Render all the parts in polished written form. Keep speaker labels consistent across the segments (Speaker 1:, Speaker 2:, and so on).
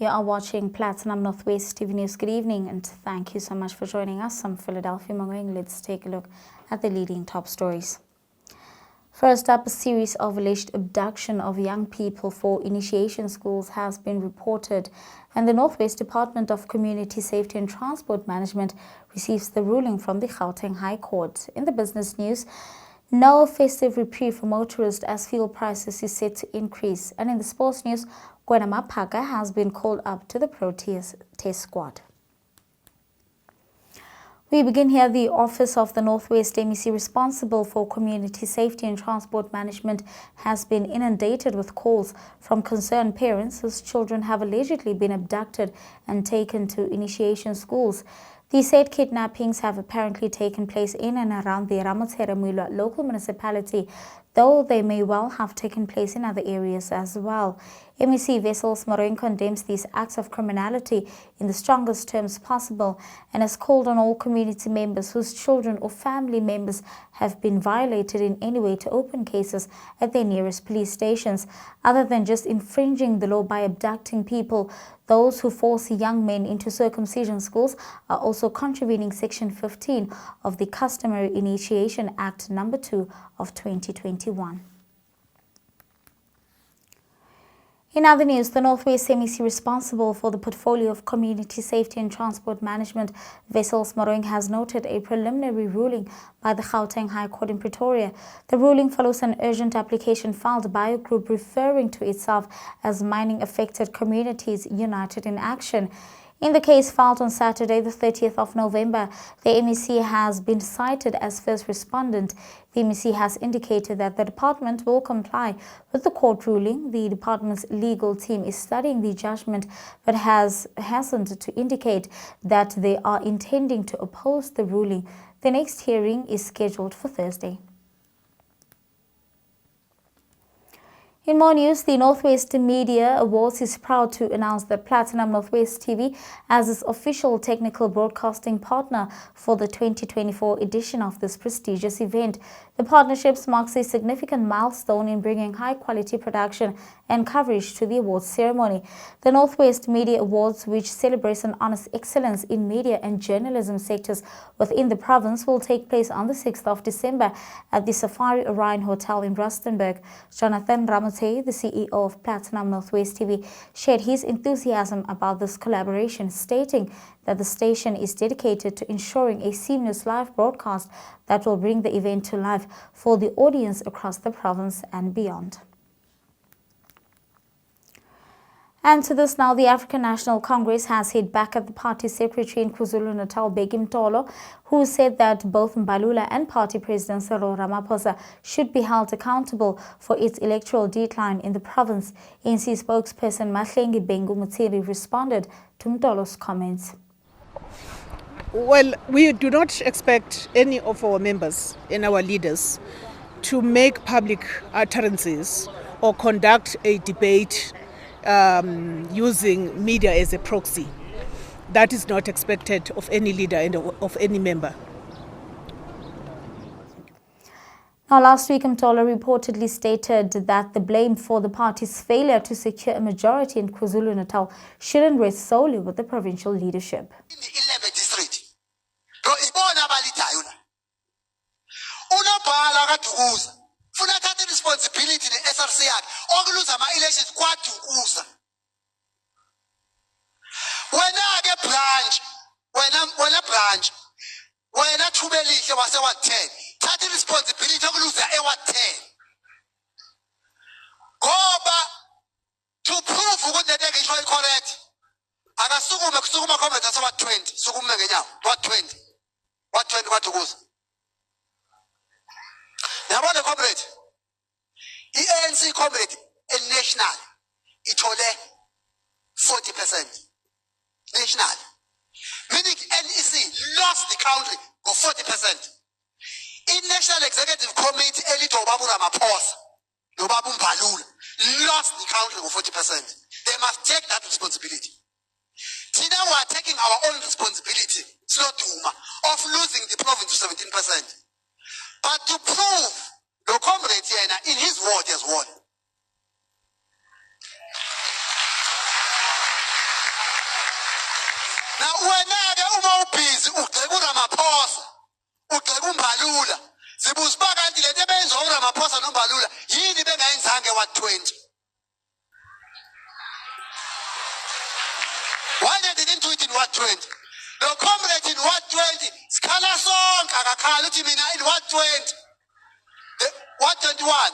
Speaker 1: are watching Platinum Northwest TV News. Good evening and thank you so much for joining us. I'm Philadelphia Mangoeng. Let's take a look at the leading top stories. First up, a series of alleged abduction of young people for initiation schools has been reported, and the Northwest Department of Community Safety and Transport Management receives the ruling from the Gauteng High Court. In the business news, no festive reprieve for motorists as fuel prices is set to increase. And in the sports news, Kwena Maphaka has been called up to the Proteas Test squad. We begin here. The Office of the Northwest MEC responsible for community safety and transport management has been inundated with calls from concerned parents whose children have allegedly been abducted and taken to initiation schools. The said kidnappings have apparently taken place in and around the Ramotshere Moiloa Local Municipality, though they may well have taken place in other areas as well. MEC Wessels Moiloa condemns these acts of criminality in the strongest terms possible and has called on all community members whose children or family members have been violated in any way to open cases at their nearest police stations. Other than just infringing the law by abducting people, those who force young men into circumcision schools are also contravening Section 15 of the Customary Initiation Act No. 2 of 2021. In other news, the Northwest MEC responsible for the portfolio of community safety and transport management, Wessels Moiloa, has noted a preliminary ruling by the Gauteng High Court in Pretoria. The ruling follows an urgent application filed by a group referring to itself as Mining Affected Communities United in Action. In the case filed on Saturday, the 30th of November, the MEC has been cited as first respondent. The MEC has indicated that the department will comply with the court ruling. The department's legal team is studying the judgment but hasn't to indicate that they are intending to oppose the ruling. The next hearing is scheduled for Thursday. In more news, the Northwest Media Awards is proud to announce that Platinum Northwest TV as its official technical broadcasting partner for the 2024 edition of this prestigious event. The partnership marks a significant milestone in bringing high-quality production and coverage to the awards ceremony. The Northwest Media Awards, which celebrates and honors excellence in media and journalism sectors within the province, will take place on the 6th of December at the Safari Orion Hotel in Rustenburg. Jonathan Ramotshere, the CEO of Platinum Northwest TV, shared his enthusiasm about this collaboration, stating that the station is dedicated to ensuring a seamless live broadcast that will bring the event to life for the audience across the province and beyond. And to this now, the African National Congress has hit back at the party secretary in KwaZulu-Natal, Mtolo, who said that both Mbalula and party president SG Ramaphosa should be held accountable for its electoral decline in the province. ANC spokesperson Mahlengi Bengu Mutiri responded to Mtolo's comments.
Speaker 2: Well, we do not expect any of our members and our leaders to make public utterances or conduct a debate using media as a proxy. That is not expected of any leader and of any member.
Speaker 1: Now, last week, Mtolo reportedly stated that the blame for the party's failure to secure a majority in KwaZulu-Natal shouldn't rest solely with the provincial leadership.
Speaker 3: In the 11th district, responsibility in the SRC Act. Lose my elections kwadukuza. When I get branch, when a branch, when a tubelihle wase wa 10, take responsibility of lose ewa 10. Goba to prove ukuthi that ngisho correct. Akasukume kusukuma comment asawa 20, sukume ngenyawo. What 20? What 20 kwadukuza? Yabona comrade. ANC comrade national ithole 40%. National. Meaning NEC lost the country for 40%. In National Executive Committee, Elito Babu Ramaphosa, Babu Mbalula, lost the country for 40%. They must take that responsibility. Today we are taking our own responsibility, of losing the province to 17%. But to prove the comrade here in his word has won. Now wena-ke uma ubhizi ugxeka uRamaphosa, ugxeka uMbalula, zibuza uba kanti lento ebenziwa uRamaphosa noMbalula yini bengayenzanga eWard20? Why they didn't do it in Ward20? The comrade in Ward20, skhala sonke akakhala uthi mina in Ward20. The Ward21.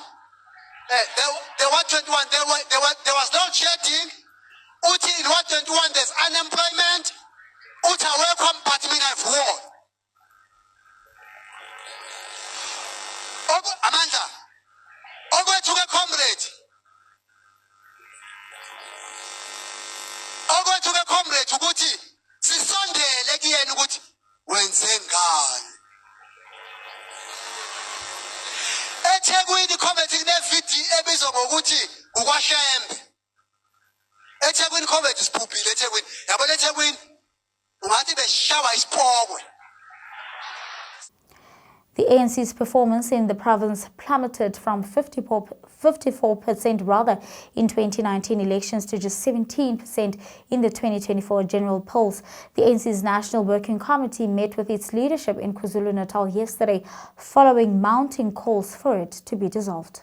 Speaker 3: The Ward21 there was no shedding. Uthi in Ward21 there's unemployment. Uthi welcome but mina I've won. Amandla. Okwethuke comrade. Okwethuke comrade ukuthi sisondele kuyena ukuthi wenze ngani. eThekwini comrade kunevideo ebizwa ngokuthi ukwashembe. eThekwini comrade sibhubhile eThekwini. Yabona eThekwini ungathi beshawa isipokwe.
Speaker 1: The ANC's performance in the province plummeted from 54% rather in 2019 elections to just 17% in the 2024 general polls. The ANC's National Working Committee met with its leadership in KwaZulu-Natal yesterday following mounting calls for it to be dissolved.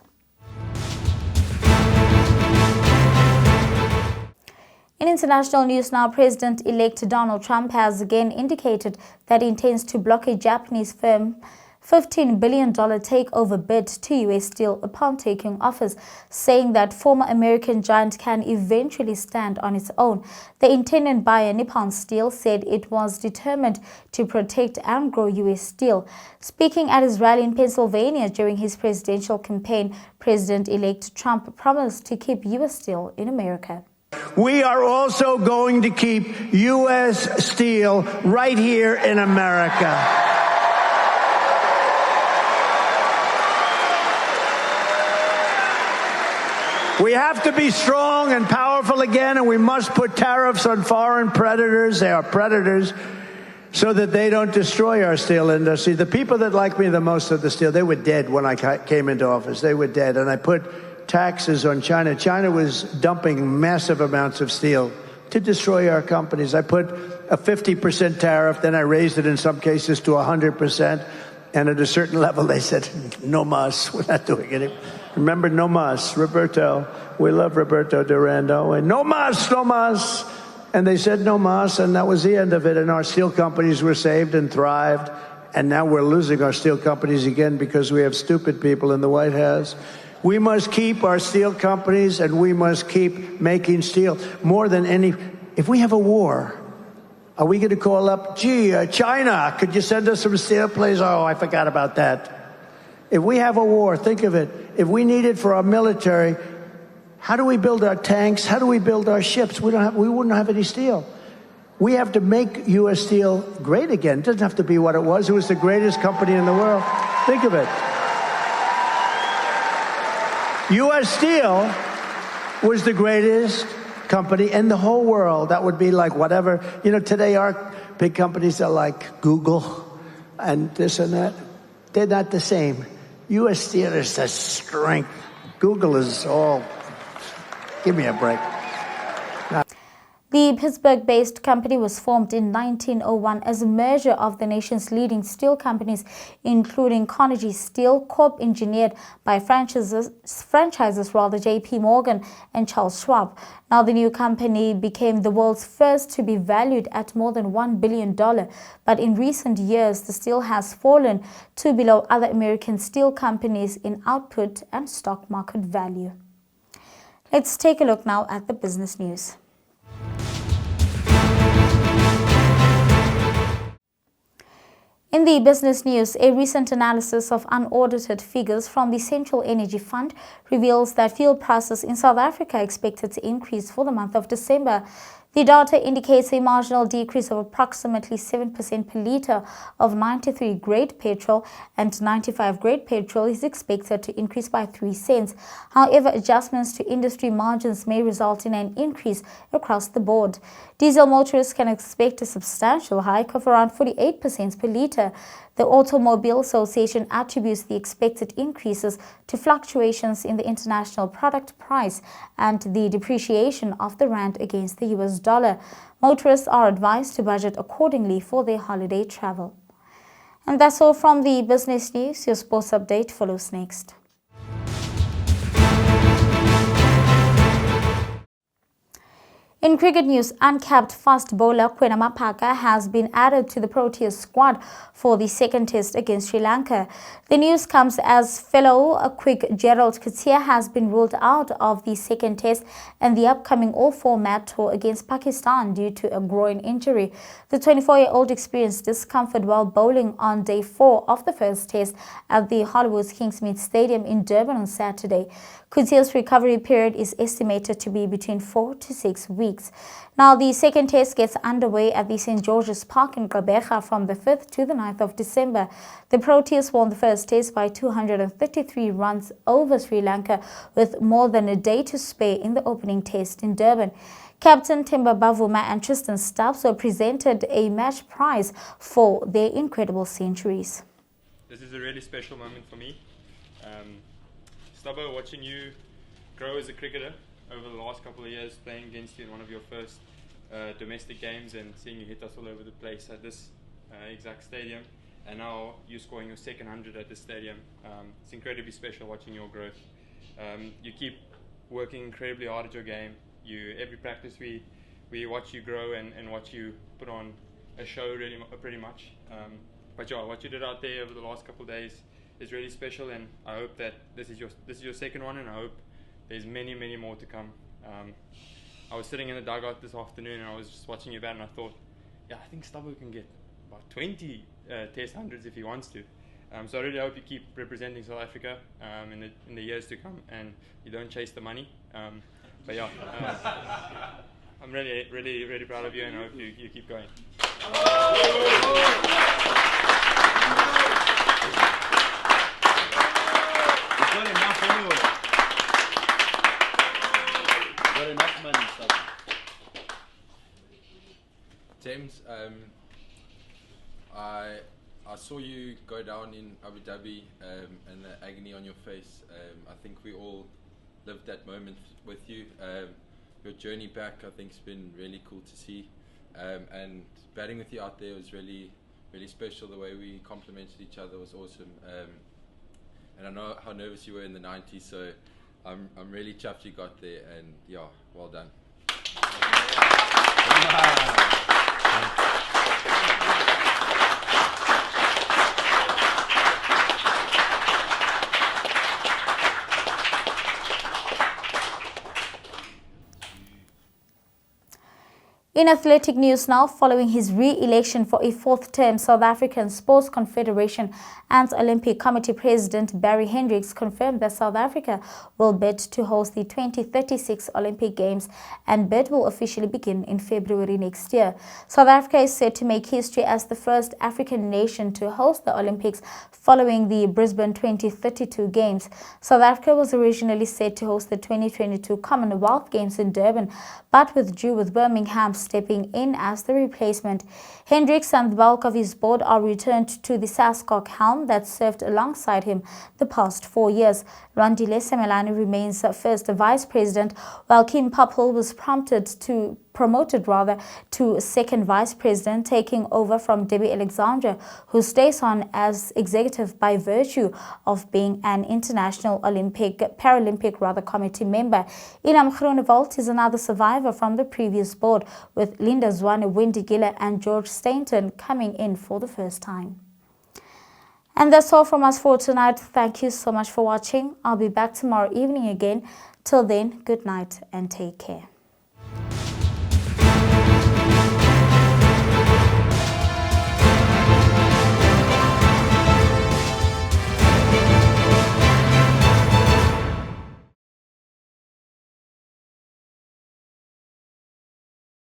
Speaker 1: In international news now, President-elect Donald Trump has again indicated that he intends to block a Japanese firm $15 billion takeover bid to U.S. Steel upon taking office, saying that former American giant can eventually stand on its own. The intended buyer, Nippon Steel, said it was determined to protect and grow U.S. Steel. Speaking at his rally in Pennsylvania during his presidential campaign, President-elect Trump promised to keep U.S. Steel in America.
Speaker 4: We are also going to keep U.S. Steel right here in America. We have to be strong and powerful again, and we must put tariffs on foreign predators. They are predators, so that they don't destroy our steel industry. The people that like me the most of the steel, they were dead when I came into office. They were dead, and I put taxes on China. China was dumping massive amounts of steel to destroy our companies. I put a 50% tariff, then I raised it in some cases to 100%, and at a certain level they said, no mas, we're not doing it. Remember, no mas, Roberto. We love Roberto Durando. And no mas, no mas. And they said no mas, and that was the end of it. And our steel companies were saved and thrived. And now we're losing our steel companies again because we have stupid people in the White House. We must keep our steel companies, and we must keep making steel more than any. If we have a war, are we going to call up, China, could you send us some steel, please? Oh, I forgot about that. If we have a war, think of it. If we need it for our military, how do we build our tanks? How do we build our ships? We wouldn't have any steel. We have to make U.S. Steel great again. It doesn't have to be what it was. It was the greatest company in the world. Think of it. U.S. Steel was the greatest company in the whole world. That would be like whatever. You know, today our big companies are like Google and this and that. They're not the same. U.S. Steel is the strength. Google is all, give me a break.
Speaker 1: The Pittsburgh-based company was formed in 1901 as a merger of the nation's leading steel companies, including Carnegie Steel Corp, engineered by franchises J.P. Morgan and Charles Schwab. Now, the new company became the world's first to be valued at more than $1 billion. But in recent years, the steel has fallen to below other American steel companies in output and stock market value. Let's take a look now at the business news. In the business news, a recent analysis of unaudited figures from the Central Energy Fund reveals that fuel prices in South Africa are expected to increase for the month of December. The data indicates a marginal decrease of approximately 7% per litre of 93 grade petrol, and 95 grade petrol is expected to increase by 3 cents. However, adjustments to industry margins may result in an increase across the board. Diesel motorists can expect a substantial hike of around 48% per litre. The Automobile Association attributes the expected increases to fluctuations in the international product price and the depreciation of the rand against the US $. Motorists are advised to budget accordingly for their holiday travel. And that's all from the business news. Your sports update follows next. In cricket news, uncapped fast bowler Kwena Maphaka has been added to the Proteas squad for the second test against Sri Lanka. The news comes as fellow quick Gerald Katia has been ruled out of the second test and the upcoming all-format tour against Pakistan due to a groin injury. The 24-year-old experienced discomfort while bowling on day 4 of the first test at the Hollywood's Kingsmead Stadium in Durban on Saturday. Kutia's recovery period is estimated to be between 4 to 6 weeks. Now, the second test gets underway at the St. George's Park in Gqeberha from the 5th to the 9th of December. The Proteas won the first test by 233 runs over Sri Lanka with more than a day to spare in the opening test in Durban. Captain Themba Bavuma and Tristan Stubbs were presented a match prize for their incredible centuries.
Speaker 5: This is a really special moment for me. Stubbo, watching you grow as a cricketer over the last couple of years, playing against you in one of your first domestic games and seeing you hit us all over the place at this exact stadium, and now you scoring your second 100 at this stadium. It's incredibly special watching your growth. You keep working incredibly hard at your game. Every practice we watch you grow and watch you put on a show pretty much. But yeah, what you did out there over the last couple of days is really special, and I hope that this is your second one, and I hope there's many more to come. I was sitting in the dugout this afternoon and I was just watching you bat, and I thought, yeah, I think Stubbo can get about 20 test hundreds if he wants to. So I really hope you keep representing South Africa in the years to come, and you don't chase the money. But yeah, I'm really proud of you, and I hope you keep going.
Speaker 6: Got enough anyway. Got enough money, stuff. James, I saw you go down in Abu Dhabi and the agony on your face. I think we all lived that moment with you. Your journey back, I think, has been really cool to see. And batting with you out there was really special. The way we complimented each other was awesome. And I know how nervous you were in the 90s, so I'm really chuffed you got there, and yeah, well done.
Speaker 1: In athletic news now, following his re-election for a fourth term, South African Sports Confederation and Olympic Committee President Barry Hendricks confirmed that South Africa will bid to host the 2036 Olympic Games, and bid will officially begin in February next year. South Africa is set to make history as the first African nation to host the Olympics following the Brisbane 2032 Games. South Africa was originally set to host the 2022 Commonwealth Games in Durban, but withdrew, with Birmingham stepping in as the replacement. Hendricks and the bulk of his board are returned to the SASCOC helm that served alongside him the past 4 years. Randile Semelani remains first vice president, while Kim Popple was promoted to second vice president, taking over from Debbie Alexandra, who stays on as executive by virtue of being an international Paralympic committee member. Ilham Groenewald is another survivor from the previous board, with Linda Zwane, Wendy Giller and George Stainton coming in for the first time. And that's all from us for tonight. Thank you so much for watching. I'll be back tomorrow evening again. Till then, good night and take care.